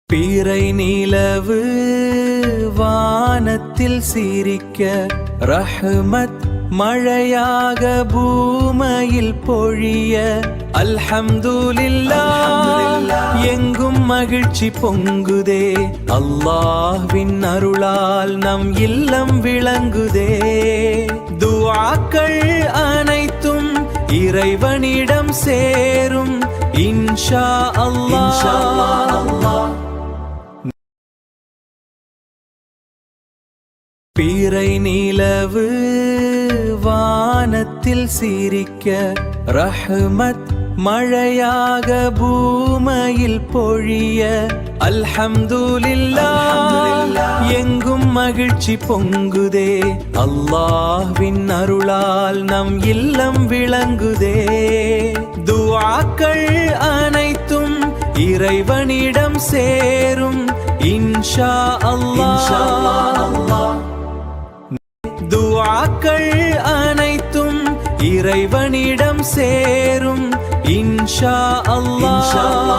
பிறை நிலவு வானத்தில் சிரிக்க, ரஹ்மத் மழையாக பூமையில் பொழிய, அல்ஹம்துலில்லாஹ் எங்கும் மகிழ்ச்சி பொங்குதே. அல்லாஹ்வின் அருளால் நம் இல்லம் விளங்குதே. துஆக்கள் அனைத்தும் இறைவனிடம் சேரும் இன்ஷா அல்லாஹ். பிறை நிலவு வானத்தில் சிரிக்க, ரஹ்மத் மழையாக பூமையில் பொழிய, அல்ஹம்துலில்லாஹ் எங்கும் மகிழ்ச்சி பொங்குதே. அல்லாஹ்வின் அருளால் நம் இல்லம் விளங்குதே. துஆக்கள் அனைத்தும் இறைவனிடம் சேரும் இன்ஷா அல்லாஹ். துஆக்கள் அனைத்தும் இறைவனிடம் சேரும் இன்ஷா அல்லாஹ்.